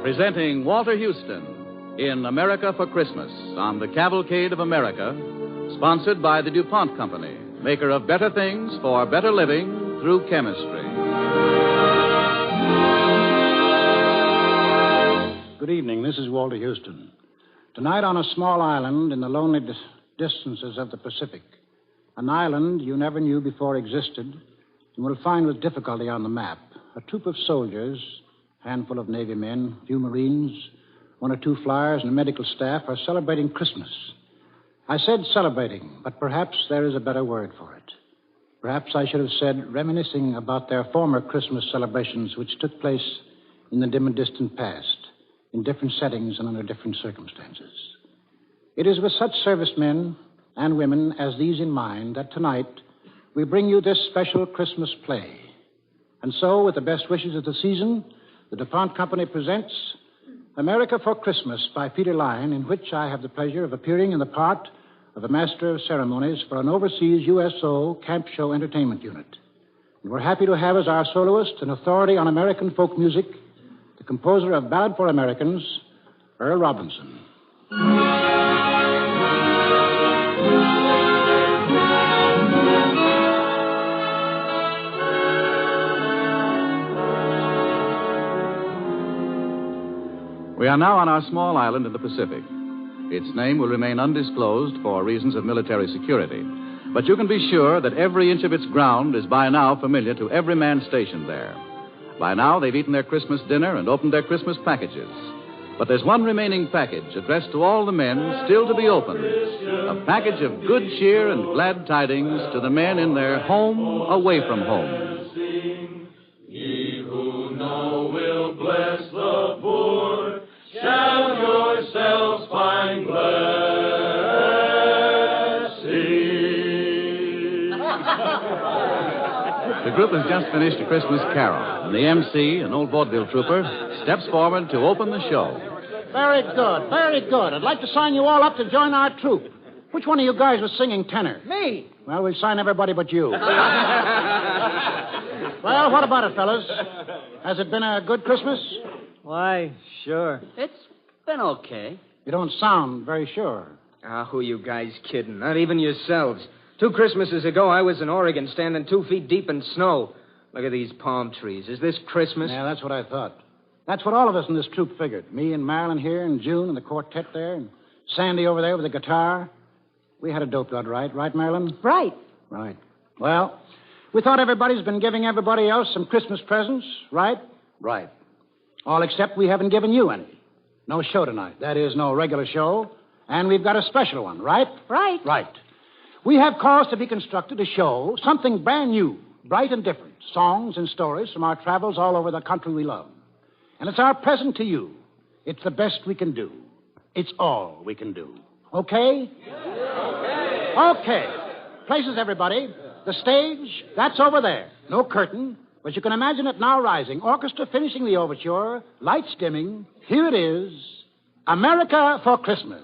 Presenting Walter Huston in America for Christmas on the Cavalcade of America, sponsored by the DuPont Company, maker of better things for better living through chemistry. Good evening. This is Walter Huston. Tonight on a small island in the lonely distances of the Pacific, an island you never knew before existed, you will find with difficulty on the map, a troop of soldiers, a handful of Navy men, a few Marines, one or two flyers, and a medical staff are celebrating Christmas. I said celebrating, but perhaps there is a better word for it. Perhaps I should have said reminiscing about their former Christmas celebrations which took place in the dim and distant past, in different settings and under different circumstances. It is with such servicemen and women as these in mind that tonight we bring you this special Christmas play. And so, with the best wishes of the season, the DuPont Company presents America for Christmas by Peter Lyon, in which I have the pleasure of appearing in the part of a master of ceremonies for an overseas USO camp show entertainment unit. And we're happy to have as our soloist an authority on American folk music, the composer of Ballad for Americans, Earl Robinson. We are now on our small island in the Pacific. Its name will remain undisclosed for reasons of military security. But you can be sure that every inch of its ground is by now familiar to every man stationed there. By now, they've eaten their Christmas dinner and opened their Christmas packages. But there's one remaining package addressed to all the men still to be opened. A package of good cheer and glad tidings to the men in their home away from home. Ye who know will bless the poor, shall yourselves find blessing. The group has just finished a Christmas carol, and the MC, an old vaudeville trooper, steps forward to open the show. Very good, very good. I'd like to sign you all up to join our troupe. Which one of you guys was singing tenor? Me. Well, we'll sign everybody but you. Well, what about it, fellas? Has it been a good Christmas? Why, sure. It's been okay. You don't sound very sure. Who you guys kidding? Not even yourselves. 2 Christmases ago, I was in Oregon standing 2 feet deep in snow. Look at these palm trees. Is this Christmas? Yeah, that's what I thought. That's what all of us in this troupe figured. Me and Marilyn here, and June, and the quartet there, and Sandy over there with the guitar. We had a dope lot, right? Right, Marilyn? Right. Right. Well, we thought everybody's been giving everybody else some Christmas presents, right? Right. All except we haven't given you any. No show tonight. That is, no regular show. And we've got a special one, right? Right. Right. We have caused to be constructed a show, something brand new, bright and different. Songs and stories from our travels all over the country we love. And it's our present to you. It's the best we can do. It's all we can do. Okay? Okay. Places, everybody. The stage, that's over there. No curtain, but you can imagine it now rising. Orchestra finishing the overture, lights dimming. Here it is, America for Christmas.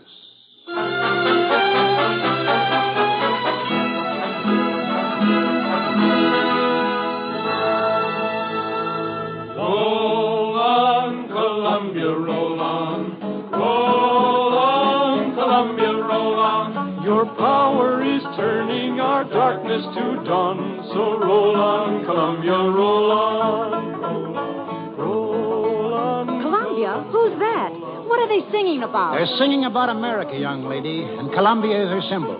Roll on, Columbia, roll on. Roll on, Columbia, roll on. Your power is turning our darkness to dawn. So roll on, Columbia, roll on. Roll on, roll on. Columbia? Who's that? What are they singing about? They're singing about America, young lady, and Columbia is her symbol.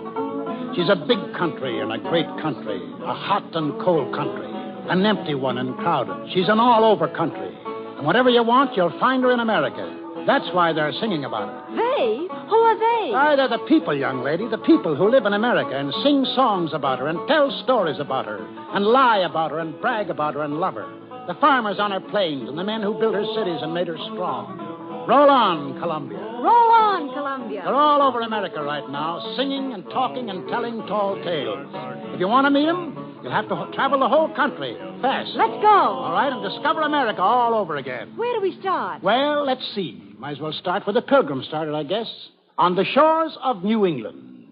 She's a big country and a great country, a hot and cold country, an empty one and crowded. She's an all-over country. And whatever you want, you'll find her in America. That's why they're singing about her. They? Who are they? They're the people, young lady, the people who live in America and sing songs about her and tell stories about her and lie about her and brag about her and love her. The farmers on her plains and the men who built her cities and made her strong. Roll on, Columbia. Roll on, Columbia. They're all over America right now, singing and talking and telling tall tales. If you want to meet them, you'll have to travel the whole country, fast. Let's go. All right, and discover America all over again. Where do we start? Well, let's see. Might as well start where the Pilgrims started, I guess. On the shores of New England.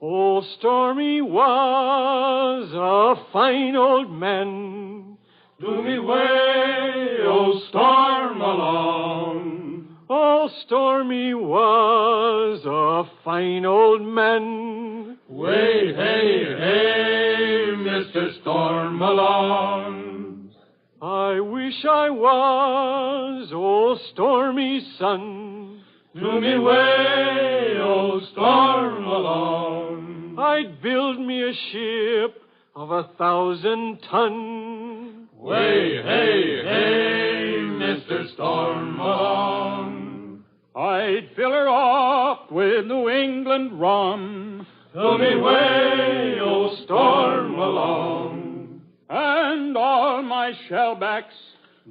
Oh, Stormy was a fine old man. Do me way, oh, storm along. fine old man. Way, hey, hey, Mr. Storm along. I wish I was old Stormy son. To me way, oh, storm along. I'd build me a ship of 1,000 ton. Way, hey, hey, Mr. Storm along. I'd fill her up with New England rum. To me way, oh, storm along. And all my shellbacks,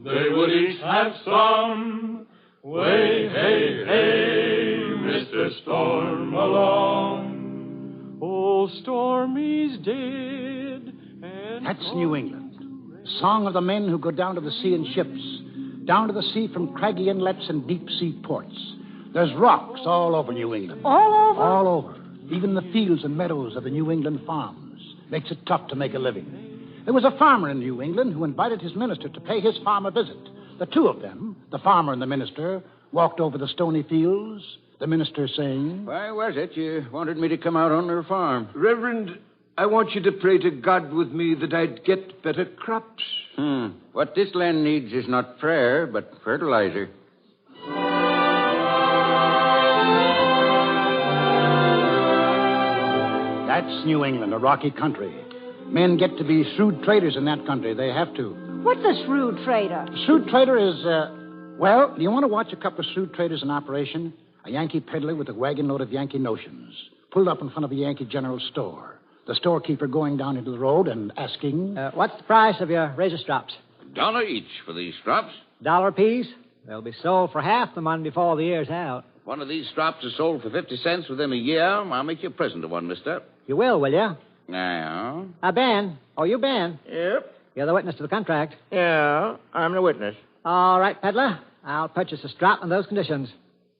they would each have some. Way, hey, hey, Mr. Storm along. old Stormy's dead. And That's New England. The song of the men who go down to the sea in ships, down to the sea from craggy inlets and deep sea ports. There's rocks all over New England. All over? All over. Even the fields and meadows of the New England farms. Makes it tough to make a living. There was a farmer in New England who invited his minister to pay his farm a visit. The two of them, the farmer and the minister, walked over the stony fields, the minister saying, Why was it you wanted me to come out on their farm? Reverend, I want you to pray to God with me that I'd get better crops. What this land needs is not prayer, but fertilizer. That's New England, a rocky country. Men get to be shrewd traders in that country. They have to. What's a shrewd trader? A shrewd trader is, well, do you want to watch a couple of shrewd traders in operation? A Yankee peddler with a wagon load of Yankee notions, pulled up in front of a Yankee general store. The storekeeper going down into the road and asking... What's the price of your razor strops? $1 each for these strops. $1 apiece? They'll be sold for half the money before the year's out. If one of these strops is sold for 50 cents within a year, I'll make you a present of one, mister. You will you? Now? Ben. Oh, you Ben. Yep. You're the witness to the contract. Yeah, I'm the witness. All right, peddler. I'll purchase a strop on those conditions.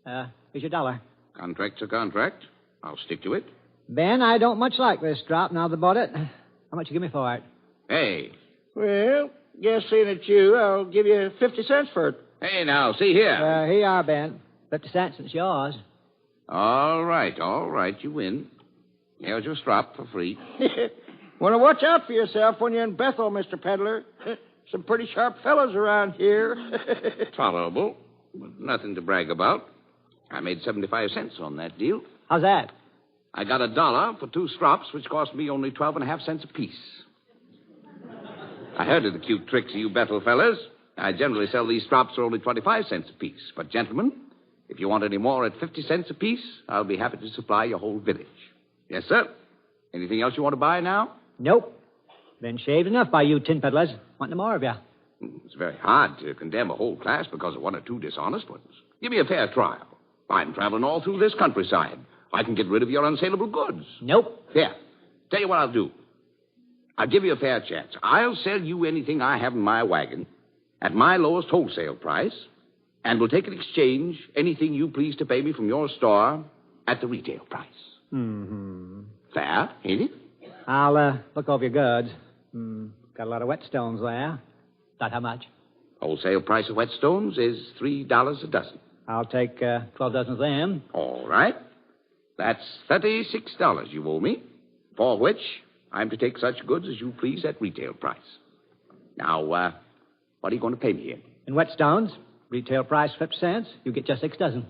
Here's your $1. Contract's a contract. I'll stick to it. Ben, I don't much like this strop now that I bought it. How much you give me for it? Hey. Well, guess seeing it's you, I'll give you 50 cents for it. Hey, now, see here. Here you are, Ben. 50 cents, it's yours. All right, you win. Here's your strop for free. Want to watch out for yourself when you're in Bethel, Mr. Peddler. Some pretty sharp fellows around here. Tolerable, but nothing to brag about. I made 75 cents on that deal. How's that? I got $1 for 2 strops, which cost me only 12.5 cents apiece. I heard of the cute tricks of you Bethel fellas. I generally sell these strops for only 25 cents apiece. But, gentlemen, if you want any more at 50 cents apiece, I'll be happy to supply your whole village. Yes, sir. Anything else you want to buy now? Nope. Been shaved enough by you tin peddlers. Want no more of you. It's very hard to condemn a whole class because of 1 or 2 dishonest ones. Give me a fair trial. I'm traveling all through this countryside. I can get rid of your unsaleable goods. Nope. Here. Tell you what I'll do. I'll give you a fair chance. I'll sell you anything I have in my wagon at my lowest wholesale price, and we'll take in exchange anything you please to pay me from your store at the retail price. Mm-hmm. Fair, ain't it? I'll look over your goods. Got a lot of whetstones there. About how much? Wholesale price of whetstones is $3 a dozen. I'll take 12 dozen of them. All right. That's $36 you owe me, for which I'm to take such goods as you please at retail price. Now, what are you going to pay me in? In whetstones, retail price 50 cents. You get just 6 dozen.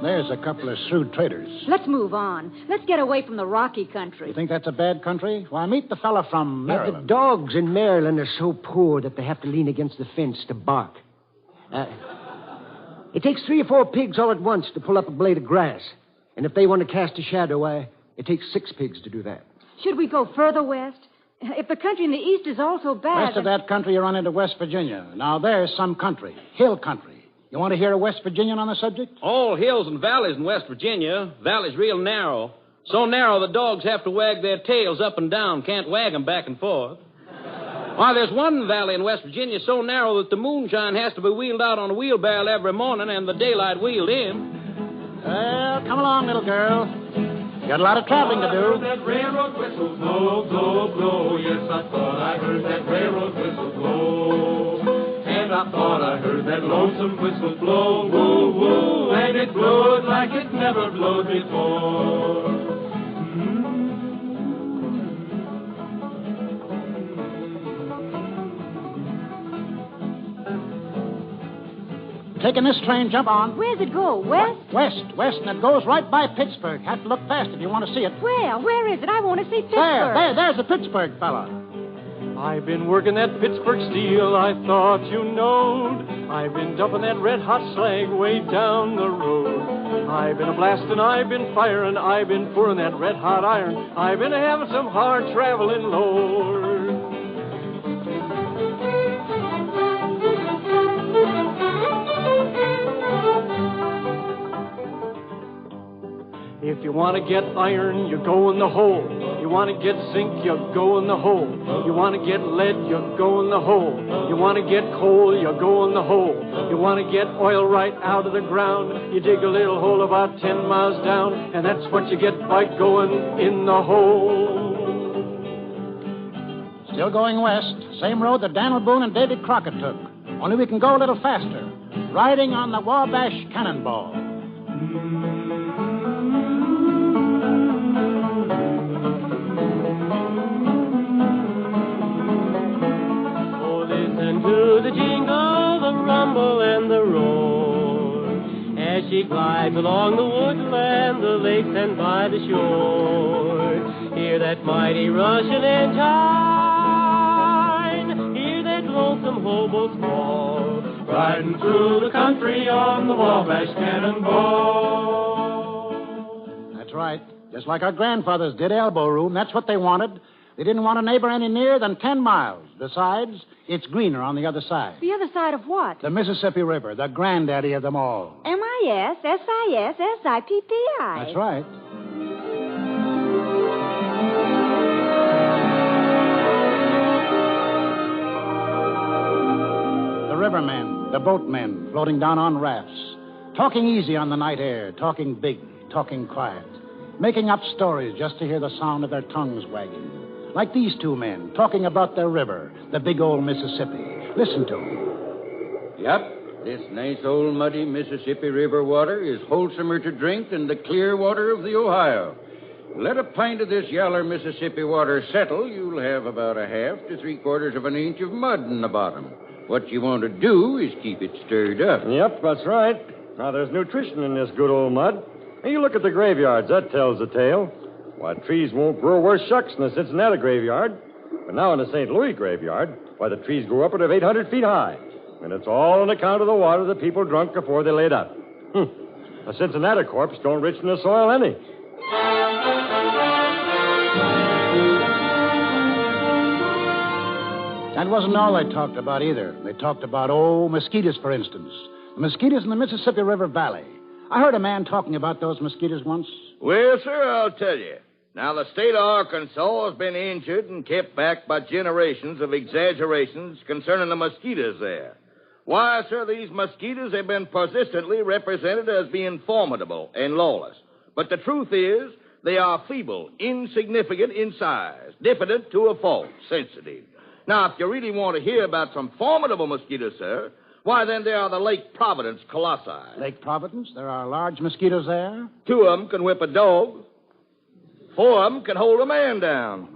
There's a couple of shrewd traders. Let's move on. Let's get away from the rocky country. You think that's a bad country? Why, meet the fella from The Maryland. dogs in Maryland are so poor that they have to lean against the fence to bark. It takes 3 or 4 pigs all at once to pull up a blade of grass. And if they want to cast a shadow, it takes 6 pigs to do that. Should we go further west? If the country in the east is all so bad... West of that country, you run into West Virginia. Now, there's some country. Hill country. You want to hear a West Virginian on the subject? All hills and valleys in West Virginia. Valley's real narrow. So narrow the dogs have to wag their tails up and down. Can't wag them back and forth. Why, there's one valley in West Virginia so narrow that the moonshine has to be wheeled out on a wheelbarrow every morning and the daylight wheeled in. Well, come along, little girl. You got a lot of traveling to do. That railroad whistle blow, blow, blow. Yes, I thought I heard that railroad whistle blow. And I thought I heard open whistle blow, woo, woo, and it blowed like it never blowed before. Taking this train, jump on. Where's it go? West? West, and it goes right by Pittsburgh. Have to look fast if you want to see it. Where is it? I want to see Pittsburgh. There's the Pittsburgh fella. I've been working that Pittsburgh steel, I thought you knowed. I've been dumping that red-hot slag way down the road. I've been a-blasting, I've been firing, I've been pouring that red-hot iron. I've been having some hard traveling, Lord. If you want to get iron, you go in the hole. You want to get zinc, you go in the hole. You want to get lead, you go in the hole. You want to get coal, you go in the hole. You want to get oil right out of the ground. You dig a little hole about 10 miles down, and that's what you get by going in the hole. Still going west. Same road that Daniel Boone and David Crockett took. Only we can go a little faster. Riding on the Wabash Cannonball. To the jingle, the rumble, and the roar, as she glides along the woodland, the lakes, and by the shore. Hear that mighty Russian engine, hear that lonesome hobo squall, riding through the country on the Wabash Cannonball. That's right. Just like our grandfathers did elbow room. That's what they wanted. They didn't want a neighbor any nearer than 10 miles. Besides, it's greener on the other side. The other side of what? The Mississippi River, the granddaddy of them all. M-I-S-S-I-S-S-I-P-P-I. That's right. The rivermen, the boatmen, floating down on rafts, talking easy on the night air, talking big, talking quiet, making up stories just to hear the sound of their tongues wagging. Like these two men, talking about their river, the big old Mississippi. Listen to them. Yep, this nice old muddy Mississippi River water is wholesomer to drink than the clear water of the Ohio. Let a pint of this yaller Mississippi water settle, you'll have about a half to 3/4 of an inch of mud in the bottom. What you want to do is keep it stirred up. Yep, that's right. Now, there's nutrition in this good old mud. And you look at the graveyards, that tells the tale. Why, trees won't grow worth shucks in the Cincinnati graveyard. But now in the St. Louis graveyard, why, the trees grow upward of 800 feet high. And it's all on account of the water the people drunk before they laid out. A Cincinnati corpse don't rich in the soil any. That wasn't all they talked about either. They talked about, mosquitoes, for instance. The mosquitoes in the Mississippi River Valley. I heard a man talking about those mosquitoes once. Well, sir, I'll tell you. Now, the state of Arkansas has been injured and kept back by generations of exaggerations concerning the mosquitoes there. Why, sir, these mosquitoes have been persistently represented as being formidable and lawless. But the truth is, they are feeble, insignificant in size, diffident to a fault, sensitive. Now, if you really want to hear about some formidable mosquitoes, sir, why, then there are the Lake Providence colossi. Lake Providence? There are large mosquitoes there? 2 of them can whip a dog. 4 of them can hold a man down.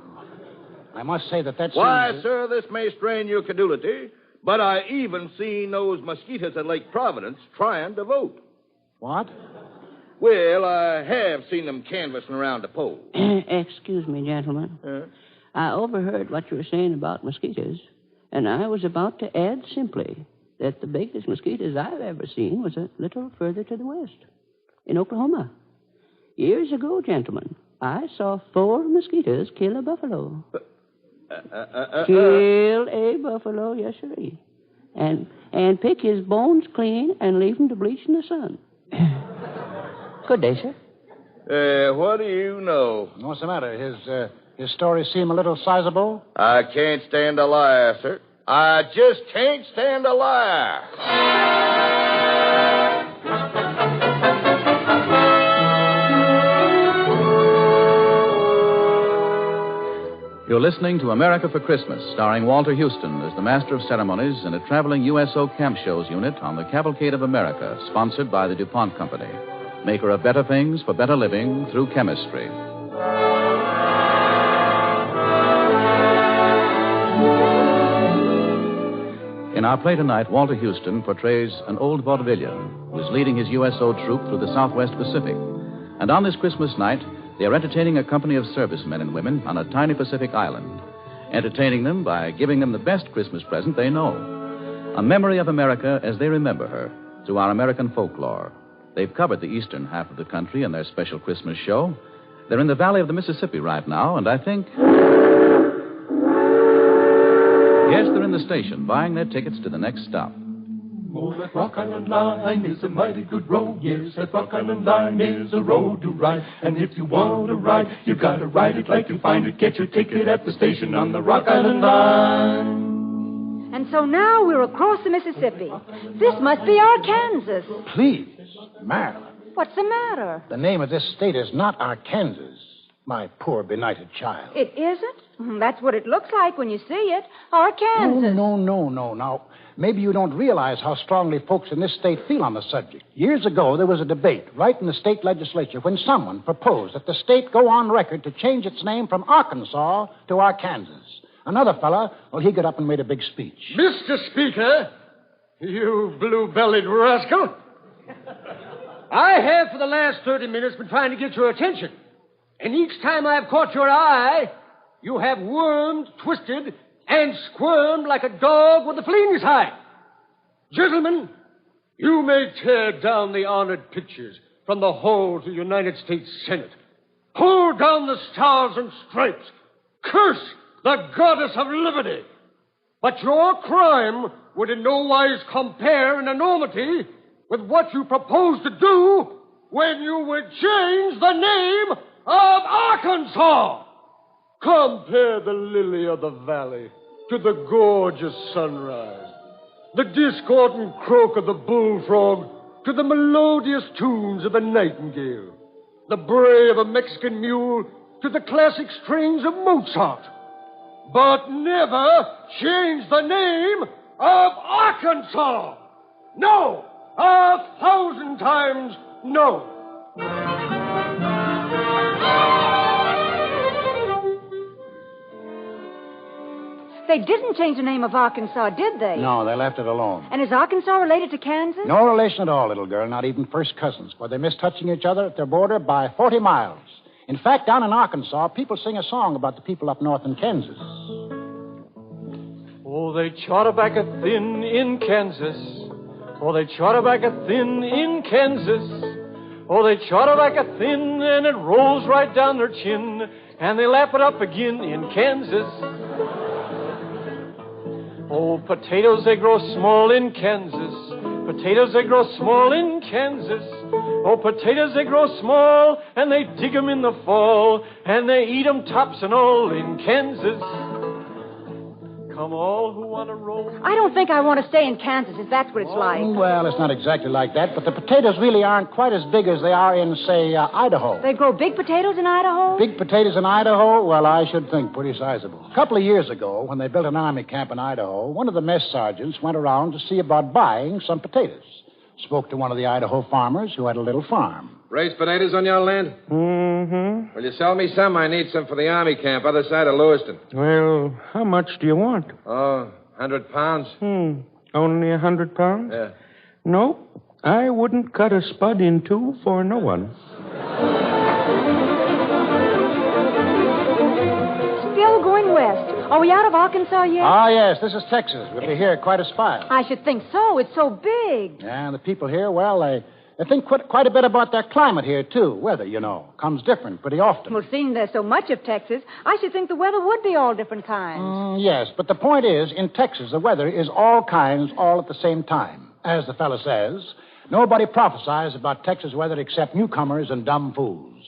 I must say that that's... Why, sir, this may strain your credulity, but I even seen those mosquitoes at Lake Providence trying to vote. What? Well, I have seen them canvassing around the polls. Excuse me, gentlemen. I overheard what you were saying about mosquitoes, and I was about to add simply that the biggest mosquitoes I've ever seen was a little further to the west, in Oklahoma. Years ago, gentlemen, I saw 4 mosquitoes kill a buffalo. Kill a buffalo, yes, sirree. And pick his bones clean and leave him to bleach in the sun. Good day, sir. What do you know? What's the matter? His stories seem a little sizable? I can't stand a liar, sir. I just can't stand a liar. You're listening to America for Christmas, starring Walter Huston as the Master of Ceremonies in a traveling USO Camp Shows unit on the Cavalcade of America, sponsored by the DuPont Company. Maker of better things for better living through chemistry. In our play tonight, Walter Huston portrays an old vaudevillian who is leading his USO troop through the Southwest Pacific. And on this Christmas night, they are entertaining a company of servicemen and women on a tiny Pacific island. Entertaining them by giving them the best Christmas present they know. A memory of America as they remember her through our American folklore. They've covered the eastern half of the country in their special Christmas show. They're in the valley of the Mississippi right now, and I think... Yes, they're in the station, buying their tickets to the next stop. Oh, that Rock Island line is a mighty good road. Yes, that Rock Island line is a road to ride. And if you want to ride, you gotta ride it like you find it. Get your ticket at the station on the Rock Island line. And so now we're across the Mississippi. This must be Arkansas. Please, Marilyn. What's the matter? The name of this state is not Arkansas, my poor benighted child. It isn't? That's what it looks like when you see it. Arkansas. No. Now, maybe you don't realize how strongly folks in this state feel on the subject. Years ago, there was a debate right in the state legislature when someone proposed that the state go on record to change its name from Arkansas to Arkansas. Another fella, well, he got up and made a big speech. Mr. Speaker, you blue-bellied rascal, I have for the last 30 minutes been trying to get your attention. And each time I've caught your eye, you have wormed, twisted, and squirmed like a dog with a flea in his hide. Gentlemen, you may tear down the honored pictures from the hall to the United States Senate. Pull down the stars and stripes. Curse the goddess of liberty. But your crime would in no wise compare in enormity with what you propose to do when you would change the name of Arkansas. Compare the lily of the valley to the gorgeous sunrise, the discordant croak of the bullfrog to the melodious tunes of the nightingale, the bray of a Mexican mule to the classic strains of Mozart. But never change the name of Arkansas. No, 1,000 times no. They didn't change the name of Arkansas, did they? No, they left it alone. And is Arkansas related to Kansas? No relation at all, little girl, not even first cousins, for they miss touching each other at their border by 40 miles. In fact, down in Arkansas, people sing a song about the people up north in Kansas. Oh, they chowder back a thin in Kansas. Oh, they chowder back a thin in Kansas. Oh, they chowder back a thin and it rolls right down their chin. And they lap it up again in Kansas. Oh, potatoes, they grow small in Kansas. Potatoes, they grow small in Kansas. Oh, potatoes, they grow small, and they dig 'em in the fall, and they eat 'em tops and all in Kansas. Come all who want to roll. I don't think I want to stay in Kansas if that's what it's like. Well, it's not exactly like that, but the potatoes really aren't quite as big as they are in, say, Idaho. They grow big potatoes in Idaho? Big potatoes in Idaho? Well, I should think pretty sizable. A couple of years ago, when they built an army camp in Idaho, one of the mess sergeants went around to see about buying some potatoes. Spoke to one of the Idaho farmers who had a little farm. Raise potatoes on your land? Mm-hmm. Will you sell me some? I need some for the army camp, other side of Lewiston. Well, how much do you want? Oh, 100 pounds. Only 100 pounds? Yeah. No, I wouldn't cut a spud in two for no one. Still going west. Are we out of Arkansas yet? Ah, yes, this is Texas. We'll be here quite a spell. I should think so. It's so big. Yeah, and the people here, well, they think quite a bit about their climate here, too. Weather, you know, comes different pretty often. Well, seeing there's so much of Texas, I should think the weather would be all different kinds. Yes, but the point is, in Texas, the weather is all kinds all at the same time. As the fella says, nobody prophesies about Texas weather except newcomers and dumb fools.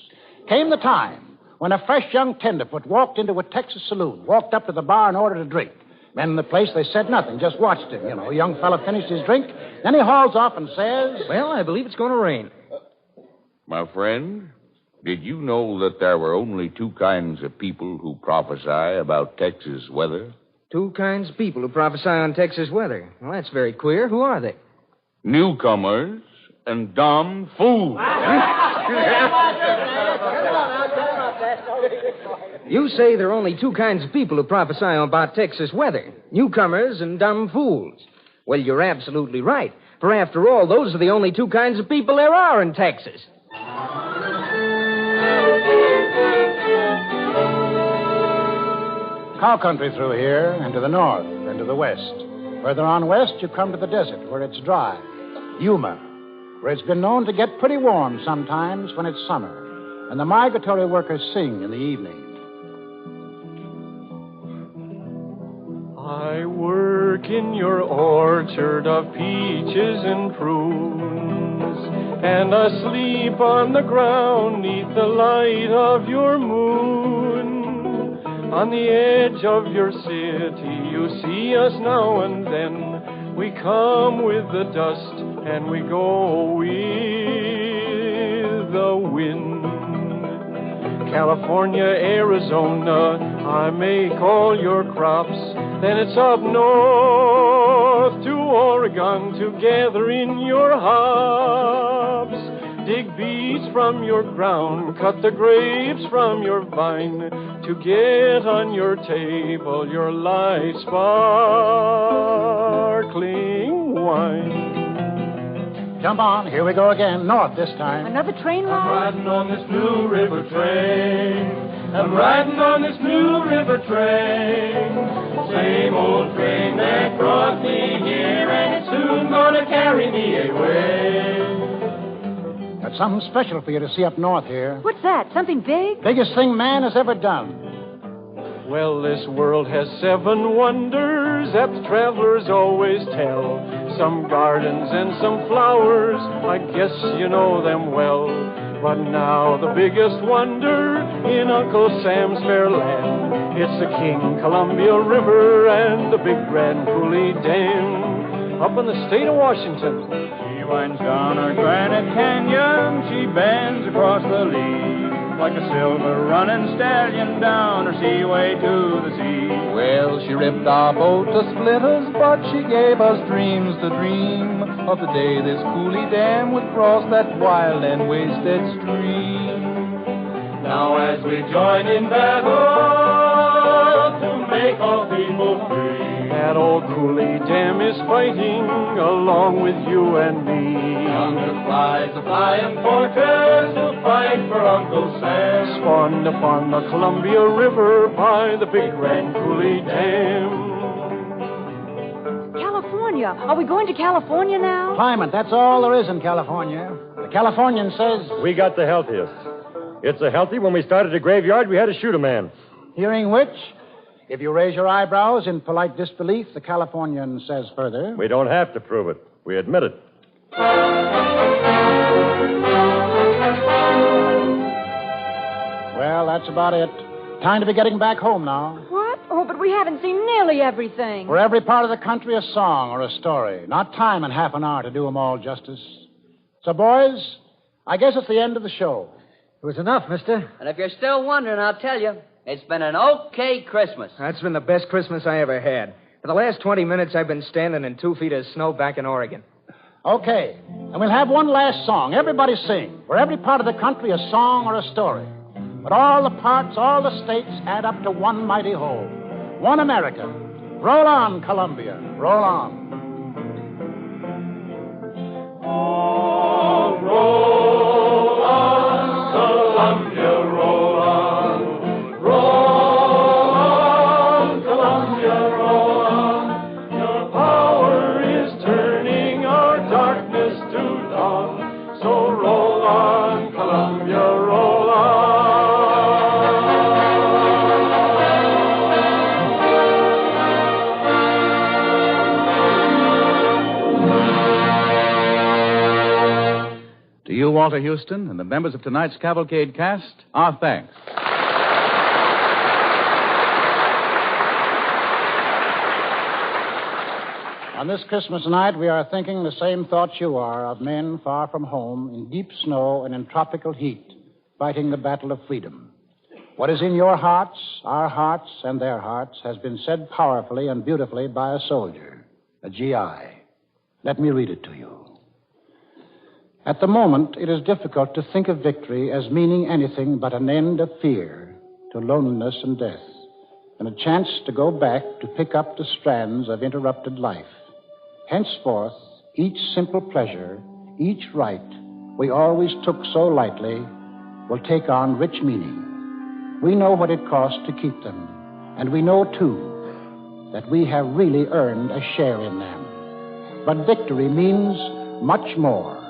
Came the time when a fresh young tenderfoot walked into a Texas saloon, walked up to the bar and ordered a drink. Men in the place, they said nothing, just watched him. You know, a young fella finished his drink, then he hauls off and says... Well, I believe it's going to rain. My friend, Did you know that there were only two kinds of people who prophesy about Texas weather? Two kinds of people who prophesy on Texas weather. Well, that's very queer. Who are they? Newcomers and dumb fools. You say there are only two kinds of people who prophesy about Texas weather. Newcomers and dumb fools. Well, you're absolutely right. For after all, those are the only two kinds of people there are in Texas. Cow country through here, and to the north, and to the west. Further on west, you come to the desert, where it's dry. Yuma, where it's been known to get pretty warm sometimes when it's summer, and the migratory workers sing in the evening. I work in your orchard of peaches and prunes, and I sleep on the ground neath the light of your moon. On the edge of your city, you see us now and then. We come with the dust, and we go with the wind. California, Arizona, I make all your crops. Then it's up north to Oregon to gather in your hops. Dig beets from your ground, cut the grapes from your vine, to get on your table your light sparkling wine. Jump on. Here we go again. North this time. Another train ride? I'm riding on this blue river train. I'm riding on this blue river train. Same old train that brought me here, and it's soon gonna carry me away. Got something special for you to see up north here. What's that? Something big? Biggest thing man has ever done. Well, this world has 7 wonders that the travelers always tell. Some gardens and some flowers, I guess you know them well. But now the biggest wonder in Uncle Sam's fair land, it's the King Columbia River and the Big Grand Coulee Dam up in the state of Washington. She winds down our granite canyon, she bends across the lea, like a silver running stallion down her seaway to the sea. Well, she ripped our boat to splinters, but she gave us dreams to dream of the day this Coulee Dam would cross that wild and wasted stream. Now as we join in battle to make all people free, that old Coulee Dam is fighting along with you and me. Yonder flies the flying fortress to fight for Uncle Sam, spawned upon the Columbia River by the Big Grand Coulee Dam. California. Are we going to California now? Climate, that's all there is in California. The Californian says... We got the healthiest. It's so healthy, when we started a graveyard, we had to shoot a man. Hearing which, if you raise your eyebrows in polite disbelief, the Californian says further... We don't have to prove it. We admit it. Well, that's about it. Time to be getting back home now. What? Oh, but we haven't seen nearly everything. For every part of the country, a song or a story. Not time and half an hour to do them all justice. So, boys, I guess it's the end of the show. It was enough, mister. And if you're still wondering, I'll tell you, it's been an okay Christmas. That's been the best Christmas I ever had. For the last 20 minutes, I've been standing in 2 feet of snow back in Oregon. Okay. And we'll have one last song. Everybody sing. For every part of the country, a song or a story. But all the parts, all the states add up to one mighty whole. One America. Roll on, Columbia. Roll on. Oh, roll on, Columbia, roll on. Roll on, Columbia, roll on. Your power is turning our darkness to dawn. So roll on, Columbia, roll on. To you, Walter Huston, and the members of tonight's Cavalcade cast, our thanks. On this Christmas night, we are thinking the same thoughts you are of men far from home, in deep snow and in tropical heat, fighting the battle of freedom. What is in your hearts, our hearts, and their hearts has been said powerfully and beautifully by a soldier, a GI. Let me read it to you. At the moment, it is difficult to think of victory as meaning anything but an end of fear to loneliness and death, and a chance to go back to pick up the strands of interrupted life. Henceforth, each simple pleasure, each right we always took so lightly will take on rich meaning. We know what it costs to keep them, and we know, too, that we have really earned a share in them. But victory means much more.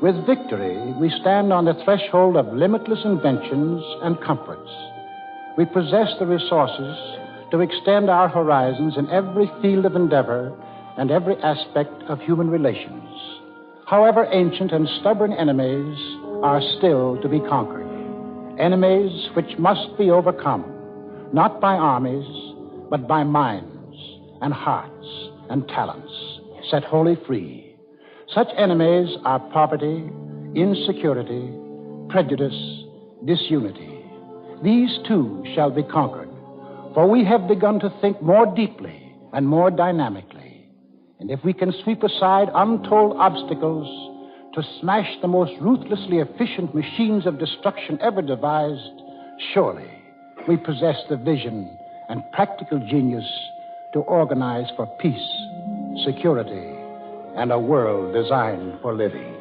With victory, we stand on the threshold of limitless inventions and comforts. We possess the resources to extend our horizons in every field of endeavor and every aspect of human relations. However ancient and stubborn enemies are still to be conquered. Enemies which must be overcome, not by armies, but by minds and hearts and talents set wholly free. Such enemies are poverty, insecurity, prejudice, disunity. These too shall be conquered, for we have begun to think more deeply and more dynamically. And if we can sweep aside untold obstacles to smash the most ruthlessly efficient machines of destruction ever devised, surely we possess the vision and practical genius to organize for peace, security, and a world designed for living.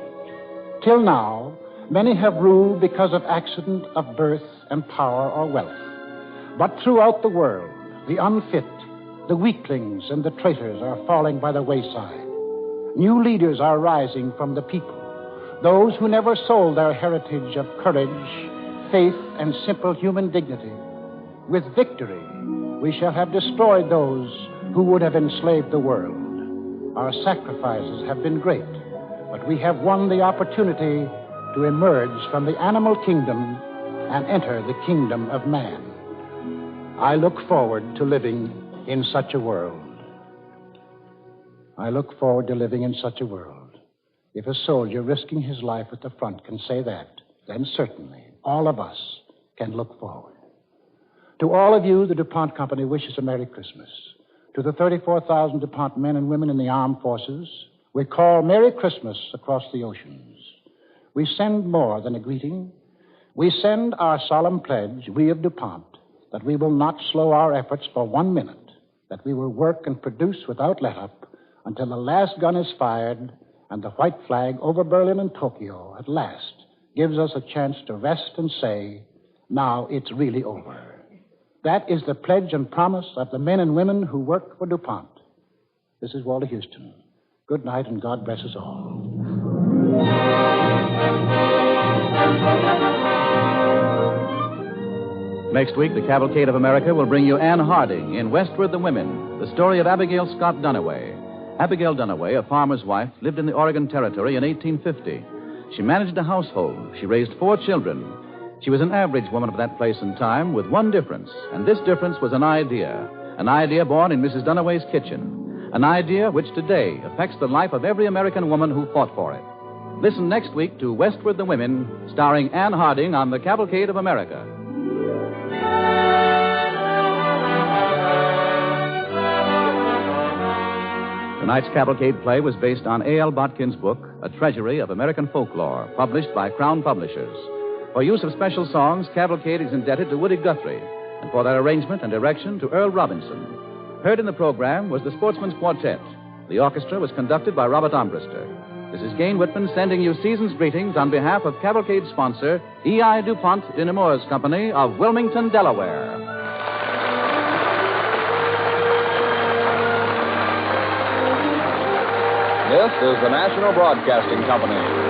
Till now, many have ruled because of accident of birth and power or wealth. But throughout the world, the unfit, the weaklings, and the traitors are falling by the wayside. New leaders are rising from the people, those who never sold their heritage of courage, faith, and simple human dignity. With victory, we shall have destroyed those who would have enslaved the world. Our sacrifices have been great, but we have won the opportunity to emerge from the animal kingdom and enter the kingdom of man. I look forward to living in such a world. I look forward to living in such a world. If a soldier risking his life at the front can say that, then certainly all of us can look forward. To all of you, the DuPont Company wishes a Merry Christmas. To the 34,000 DuPont men and women in the armed forces, we call Merry Christmas across the oceans. We send more than a greeting. We send our solemn pledge, we of DuPont, that we will not slow our efforts for 1 minute, that we will work and produce without let-up until the last gun is fired and the white flag over Berlin and Tokyo at last gives us a chance to rest and say, now it's really over. That is the pledge and promise of the men and women who work for DuPont. This is Walter Huston. Good night, and God bless us all. Next week, the Cavalcade of America will bring you Anne Harding in Westward the Women, the story of Abigail Scott Duniway. Abigail Duniway, a farmer's wife, lived in the Oregon Territory in 1850. She managed a household. She raised 4 children. She was an average woman of that place and time with one difference, and this difference was an idea born in Mrs. Duniway's kitchen, an idea which today affects the life of every American woman who fought for it. Listen next week to Westward the Women, starring Anne Harding on the Cavalcade of America. Tonight's Cavalcade play was based on A.L. Botkin's book, A Treasury of American Folklore, published by Crown Publishers. For use of special songs, Cavalcade is indebted to Woody Guthrie, and for their arrangement and direction to Earl Robinson. Heard in the program was the Sportsman's Quartet. The orchestra was conducted by Robert Armbruster. This is Gain Whitman sending you season's greetings on behalf of Cavalcade sponsor, E.I. DuPont de Nemours Company of Wilmington, Delaware. This is the National Broadcasting Company.